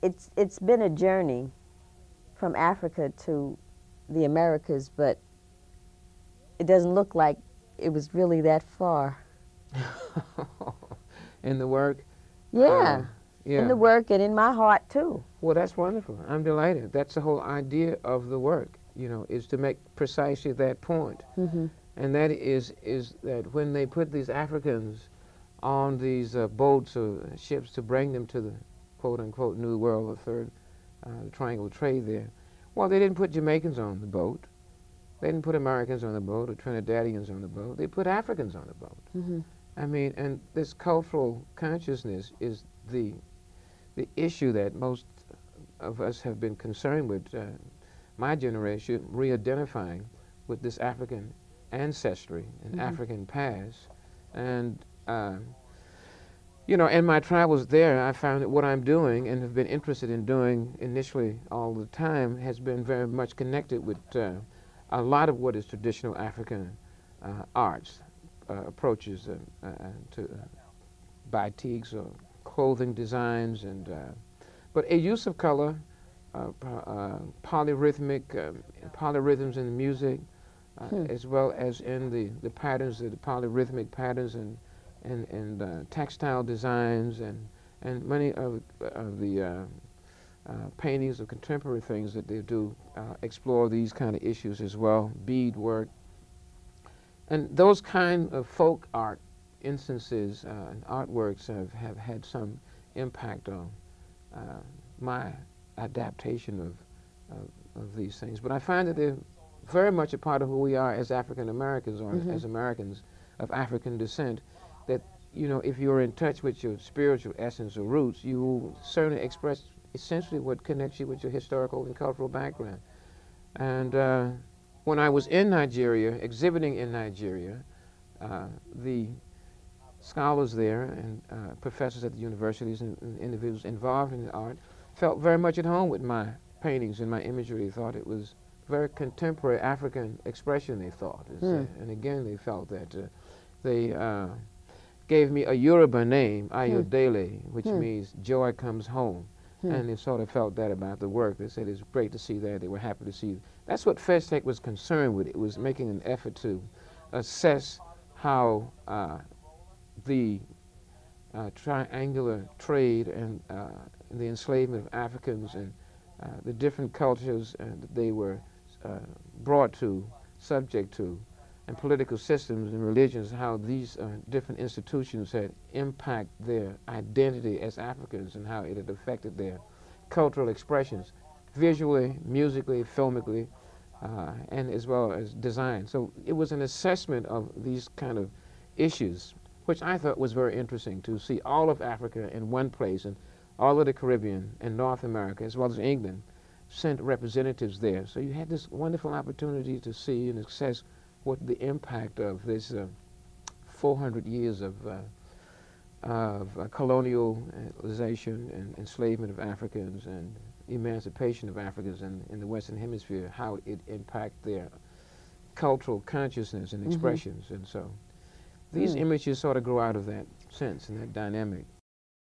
it's been a journey from Africa to the Americas, but it doesn't look like it was really that far. In the work? Yeah, Yeah. in the work and in my heart too. Well, that's wonderful. I'm delighted. That's the whole idea of the work, you know, is to make precisely that point. Mm-hmm. And that is that when they put these Africans on these boats or ships to bring them to the quote-unquote New World, the third triangle of trade there, well, they didn't put Jamaicans on the boat. They didn't put Americans on the boat or Trinidadians on the boat. They put Africans on the boat. Mm-hmm. I mean, and this cultural consciousness is the issue that most of us have been concerned with, my generation, re-identifying with this African ancestry and Mm-hmm. African past. And, you know, in my travels there, I found that what I'm doing and have been interested in doing initially all the time has been very much connected with a lot of what is traditional African arts, approaches to batiks or clothing designs, and but a use of color, polyrhythms in the music, as well as in the patterns, the polyrhythmic patterns, and textile designs, and many of the paintings of contemporary things that they do explore these kind of issues as well, beadwork. And those kind of folk art instances and artworks have had some impact on my adaptation of these things. But I find that they're very much a part of who we are as African Americans, or Mm-hmm. as Americans of African descent, that, you know, if you're in touch with your spiritual essence or roots, you will certainly express essentially what connects you with your historical and cultural background. And when I was in Nigeria, exhibiting in Nigeria, the scholars there and professors at the universities and individuals involved in the art felt very much at home with my paintings and my imagery. They thought it was very contemporary African expression, they thought. And again, they felt that they gave me a Yoruba name, Ayodele, which means joy comes home. And they sort of felt that about the work. They said it's great to see that. They were happy to see it. That's what FESTEC was concerned with. It was making an effort to assess how the triangular trade and the enslavement of Africans and the different cultures that they were brought to, subject to, and political systems and religions, how these different institutions had impacted their identity as Africans and how it had affected their cultural expressions, visually, musically, filmically, and as well as design. So it was an assessment of these kind of issues, which I thought was very interesting, to see all of Africa in one place, and all of the Caribbean and North America, as well as England, sent representatives there. So you had this wonderful opportunity to see and assess what the impact of this 400 years of colonialization and enslavement of Africans and emancipation of Africans in the Western Hemisphere, how it impacted their cultural consciousness and expressions. And so these images sort of grow out of that sense and that dynamic.